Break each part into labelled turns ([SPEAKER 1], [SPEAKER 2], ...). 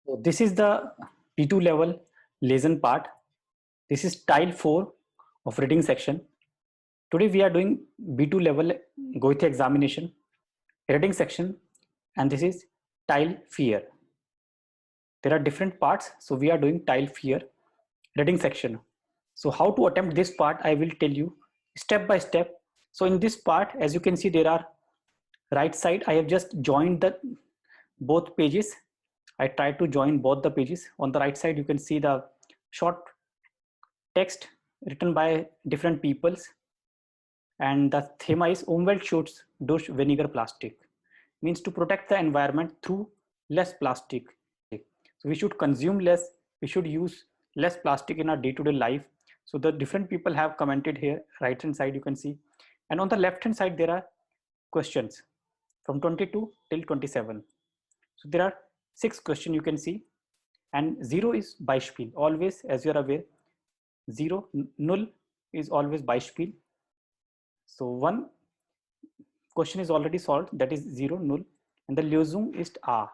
[SPEAKER 1] So this is the P2 level lesson part. This is tile 4 of reading section. Today we are doing B2 level Goethe examination reading section, and this is tile fear. There are different parts, so we are doing tile fear reading section. So how to attempt this part, I will tell you step by step. So in this part, as you can see, there are right side, I have just joined the both pages. I tried to join both the pages. On the right side, you can see the short text written by different peoples, and the theme is Umweltschutz durch weniger Plastik, means to protect the environment through less plastic. So we should consume less, we should use less plastic in our day-to-day life. So the different people have commented here, right hand side you can see, and on the left hand side there are questions from 22 till 27. So there are 6 questions you can see, and 0 is Beispiel, always, as you are aware, 0, null is always Beispiel. So one question is already solved, that is 0, null, and the Lösung ist A.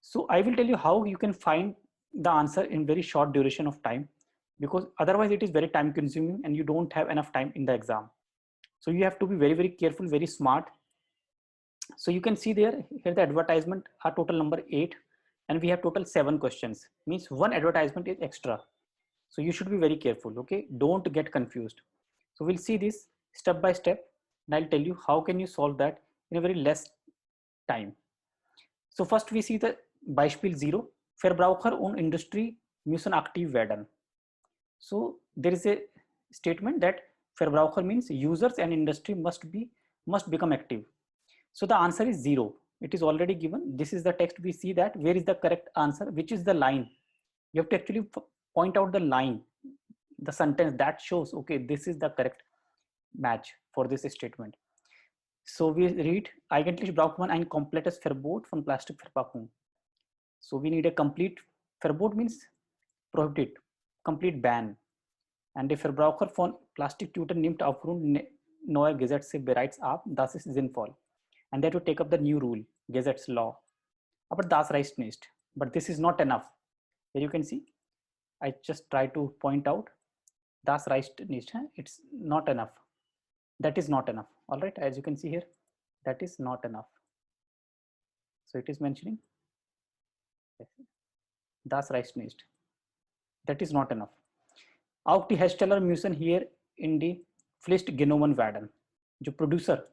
[SPEAKER 1] So I will tell you how you can find the answer in very short duration of time, because otherwise it is very time consuming and you don't have enough time in the exam. So you have to be very, very careful, very smart. So you can see there, here the advertisement are total number 8, and we have total 7 questions, means one advertisement is extra. So you should be very careful, okay? Don't get confused. So we'll see this step by step, and I'll tell you how can you solve that in a very less time. So first we see the Beispiel 0, Verbraucher und Industrie müssen aktiv werden. So there is a statement that Verbraucher means users and industry must become active. So the answer is 0. It is already given. This is the text. We see that where is the correct answer, which is the line. You have to actually point out the line, the sentence that shows, okay, this is the correct match for this statement. So we read, eigentlich braucht man ein komplettes Verbot von Plastikverpackung. So we need a complete Verbot means prohibited, complete ban. And der Verbraucher von Plastiktüten nimmt aufgrund neuer Gesetze bereits ab, das ist sinnvoll. And they have to take up the new rule, Gazette's law. Aber das reicht nicht. But this is not enough. Here you can see, I just try to point out, das reicht nicht. It's not enough. That is not enough. All right, as you can see here, that is not enough. So it is mentioning, das reicht nicht. That is not enough. Auch die Hersteller müssen hier in die Pflicht genommen werden. जो producer,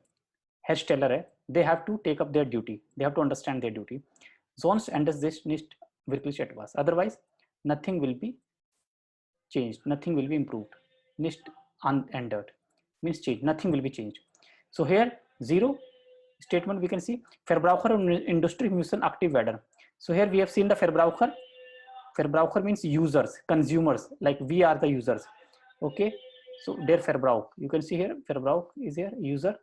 [SPEAKER 1] Hersteller है, they have to take up their duty. They have to understand their duty. Sonst ändert sich nicht wirklich etwas. Otherwise, nothing will be changed. Nothing will be improved. Nicht unändert means change. Nothing will be changed. So here 0 statement we can see Verbraucher und Industrie müssen aktiv werden. So here we have seen the Verbraucher. Verbraucher means users, consumers, like we are the users. Okay. So der Verbrauch. You can see here Verbrauch is here user.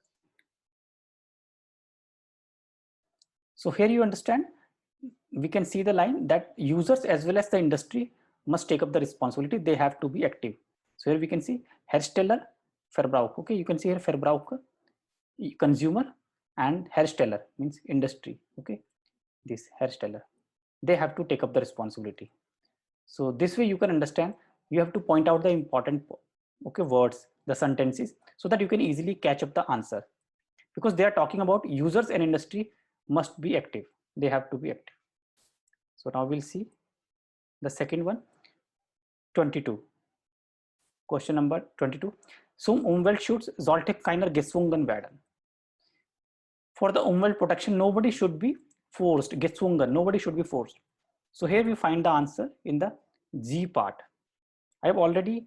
[SPEAKER 1] So here you understand, we can see the line that users as well as the industry must take up the responsibility. They have to be active. So here we can see Hersteller, Verbrauch. Okay, you can see here Verbraucher, consumer, and Hersteller means industry. Okay, this Hersteller, they have to take up the responsibility. So this way you can understand, you have to point out the important words, the sentences, so that you can easily catch up the answer, because they are talking about users and industry must be active. They have to be active. So now we'll see the second one, 22. Question number 22. Zum Umweltschutz sollte keiner gezwungen werden. For the Umwelt protection, nobody should be forced. Gezwungen, nobody should be forced. So here we find the answer in the G part. I have already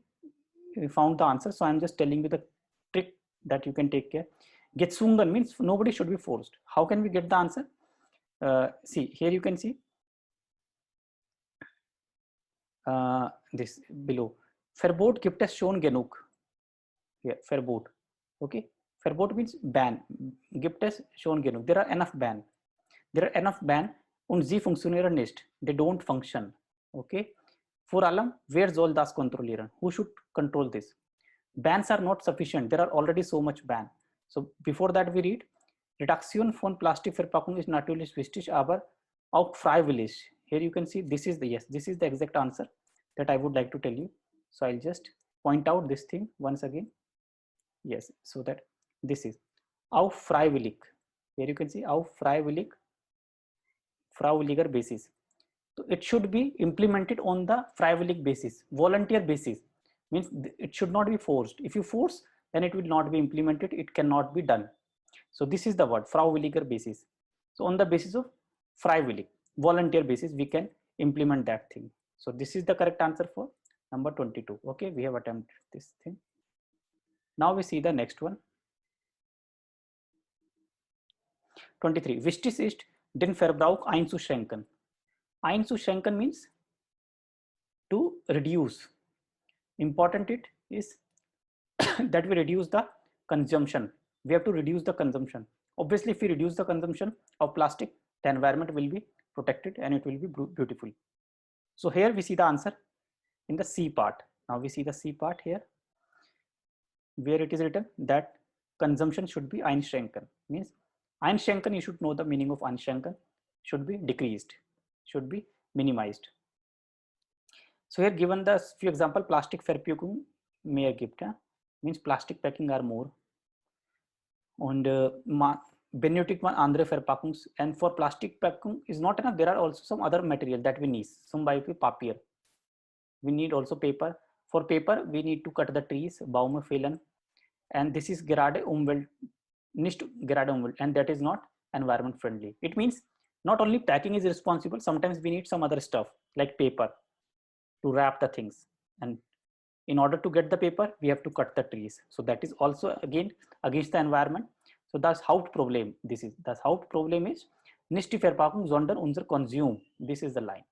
[SPEAKER 1] found the answer, so I'm just telling you the trick that you can take care. Gezwungen means nobody should be forced. How can we get the answer? See, here you can see this below. Verbot gibt es schon genug. Here, Verbot. Okay. Verbot means ban. Gibt es schon genug. There are enough ban. There are enough ban und sie funktionieren nicht. They don't function. Okay. Vor allem, wer soll das kontrollieren? Who should control this? Bans are not sufficient. There are already so much ban. So before that we read, Reduktion von Plastikverpackung ist natürlich wichtig, aber auch freiwillig. here you can see this is the, yes, this is the exact answer that I would like to tell you. So I'll just point out this thing once again. Yes, so that this is auf freiwillig. Here you can see auf freiwilliger basis. So it should be implemented on the freiwillig basis, volunteer basis. Means it should not be forced. If you force, then it will not be implemented. It cannot be done. So this is the word freiwilliger basis. So on the basis of freiwillig, volunteer basis, we can implement that thing. So this is the correct answer for number 22. Okay, we have attempted this thing. Now we see the next one. 23. Wichtig ist, den Verbrauch einzuschränken. Einzuschränken means to reduce. Important it is that we reduce the consumption. We have to reduce the consumption. Obviously, if we reduce the consumption of plastic, the environment will be protected and it will be beautiful. So here we see the answer in the C part. Now we see the C part here, where it is written that consumption should be einschränken. Means einschränken, you should know the meaning of einschränken, should be decreased, should be minimized. So here given the few example, plastic Verpackung mehr gibt, means plastic packing are more. Und benötigt man andere Verpackungs, and for plastic packing is not enough, there are also some other material that we need. Some Beispiel Papier. We need also paper. For paper, we need to cut the trees, Bäume fällen, and this is gerade Umwelt, nicht gerade Umwelt, and that is not environment friendly. It means not only packing is responsible, sometimes we need some other stuff like paper to wrap the things, and in order to get the paper, we have to cut the trees. So that is also again against the environment. So das Hauptproblem, this is, das Hauptproblem is nicht die Verpackung, sondern unser Konsum. This is the line.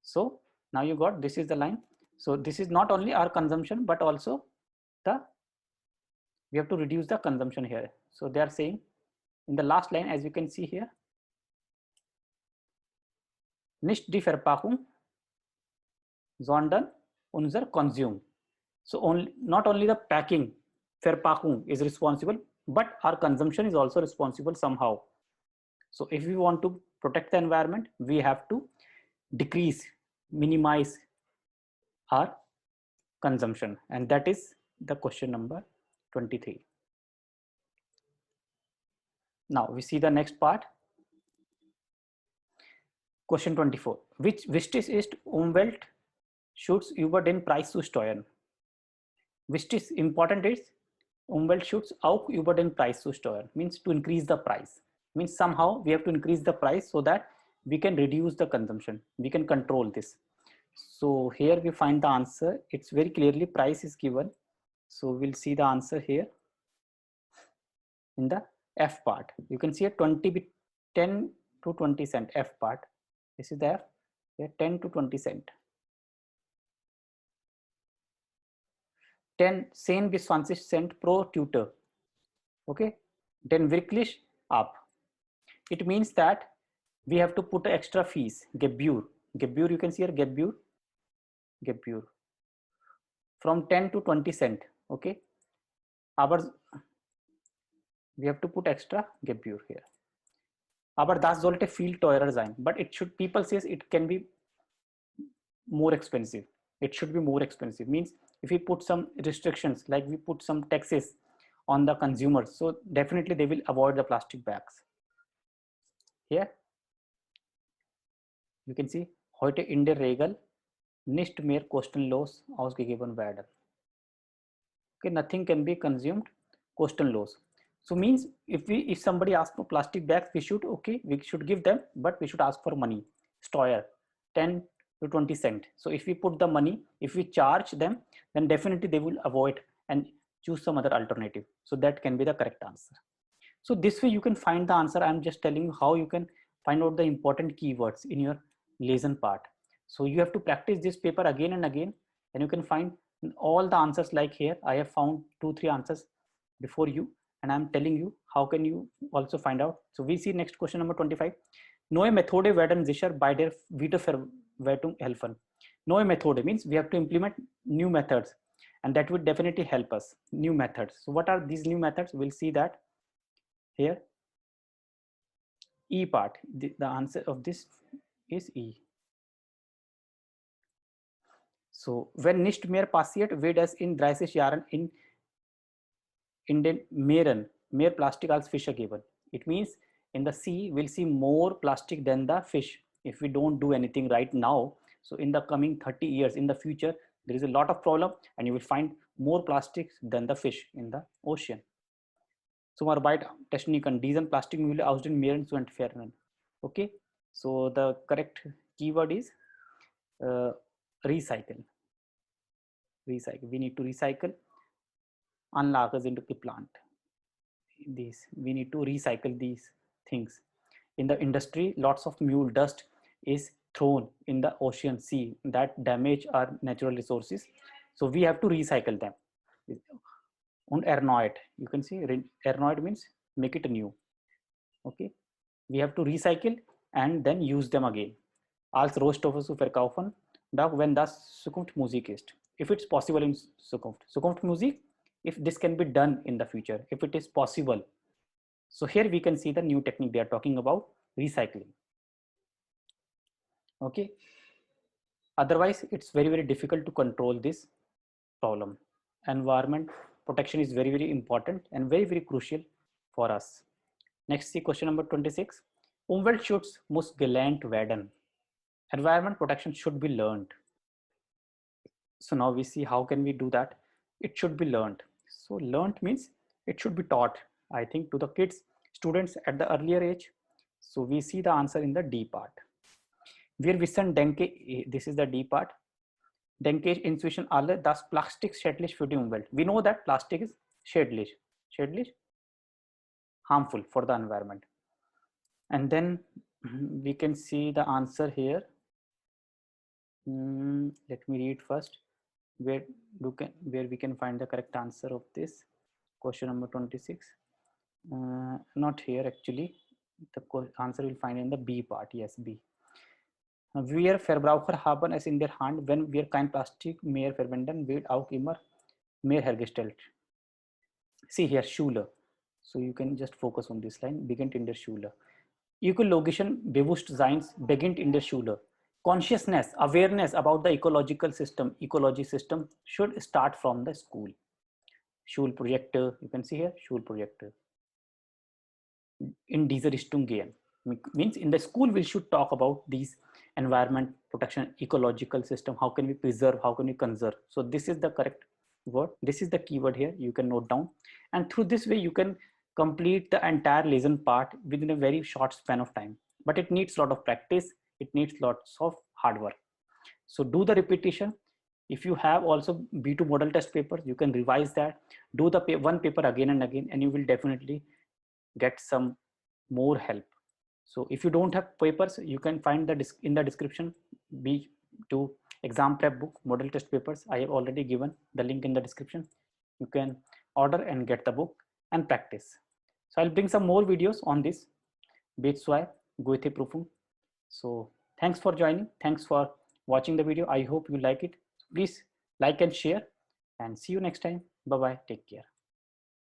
[SPEAKER 1] So now you got, this is the line. So this is not only our consumption, but also we have to reduce the consumption here. So they are saying in the last line, as you can see here, nicht die Verpackung, sondern unser Konsum. So not only the packing, Verpackung is responsible, but our consumption is also responsible somehow. So if we want to protect the environment, we have to decrease, minimize our consumption, and that is the question number 23. Now we see the next part. Question 24. Which wichtig ist, Umweltschutz über den Preis zu steuern? Wichtig, important is Umweltschutz auch über den Preis zu steuern, means to increase the price. Means somehow we have to increase the price so that we can reduce the consumption. We can control this. So here we find the answer. It's very clearly price is given. So we'll see the answer here in the F part. You can see a 10 to 20 cent F part. This is the F, here 10 to 20 cent. 10 bis 20 Cent pro tutor. Okay, then wirklich ab. It means that we have to put extra fees, Gebühr. Gebühr, you can see here, Gebühr. From 10 to 20 cent. Okay, we have to put extra Gebühr here. Aber das sollte viel teurer sein. But it should, people says it can be more expensive. It should be more expensive. Means if we put some restrictions, like we put some taxes on the consumers, so definitely they will avoid the plastic bags. Here you can see, heute in der Regel nicht mehr kostenlos ausgegeben werden. Okay, nothing can be consumed kostenlos. So means if somebody asks for plastic bags, we should give them, but we should ask for money. Steuer 10 to 20 cent. So if we put the money, if we charge them, then definitely they will avoid and choose some other alternative. So that can be the correct answer. So this way you can find the answer. I'm just telling you how you can find out the important keywords in your lesson part. So you have to practice this paper again and again, and you can find all the answers. Like here, I have found 2-3 answers before you, and I'm telling you how can you also find out. So we see next question number 25. Neue Methode werden sicher bei der Wiederverwertung helfen. Neue Methode means we have to implement new methods, and that would definitely help us. New methods. So what are these new methods? We'll see that here. E part, the answer of this is E. So when nicht mehr passiert, wird es in 30 Jahren in den Meeren mehr Plastik als Fische geben. It means in the sea we'll see more plastic than the fish if we don't do anything right now. So in the coming 30 years in the future, there is a lot of problem and you will find more plastics than the fish in the ocean. Zum Arbeit Techniken, diesen Plastikmüll aus den Meeren zu entfernen. Okay, so the correct keyword is recycle. Recycle. We need to recycle unlagers into the plant. These we need to recycle these things. In the industry, lots of mule dust is thrown in the ocean sea that damage our natural resources. So we have to recycle them. Und erneut, you can see erneut means make it new. Okay, we have to recycle and then use them again. Als Rohstoffe zu verkaufen, da wenn das Zukunft Musik ist. If it's possible in Zukunft. Zukunft Musik, if this can be done in the future, if it is possible. So here we can see the new technique they are talking about, recycling. Okay. Otherwise, it's very, very difficult to control this problem. Environment protection is very, very important and very, very crucial for us. Next, see question number 26. Umweltschutz muss gelernt werden. Environment protection should be learned. So now we see how can we do that. It should be learned. So learned means it should be taught, I think, to the kids, students at the earlier age. So we see the answer in the D part. Wir wissen, denke, this is the D part. Denke ich inzwischen alle, dass Plastik schädlich für die Umwelt. We know that plastic is schädlich, harmful for the environment. And then we can see the answer here. Let me read first where we can find the correct answer of this question number 26. Not here actually. The answer will find in the B part. Yes, B. Wir Verbraucher haben es in der Hand, wenn wir kein Plastik mehr verwenden, wird auch immer mehr hergestellt. See here, Schule. So you can just focus on this line. Beginnt in der Schule. Ökologischen Bewusstseins beginnt in der Schule. Consciousness, awareness about the ecological system, ecology system should start from the school. Schulprojekte, you can see here, Schulprojekte. In dieser Richtung gehen. Means in the school we should talk about these environment protection, ecological system, how can we preserve, how can we conserve. So this is the correct word. This is the keyword here, you can note down. And through this way, you can complete the entire lesson part within a very short span of time. But it needs a lot of practice. It needs lots of hard work. So do the repetition. If you have also B2 model test papers, you can revise that. Do the one paper again and again, and you will definitely get some more help. So if you don't have papers, you can find in the description B2 exam prep book, model test papers. I have already given the link in the description. You can order and get the book and practice. So I'll bring some more videos on this B2 Goethe Prüfung. So thanks for joining. Thanks for watching the video. I hope you like it. Please like and share and see you next time. Bye-bye. Take care.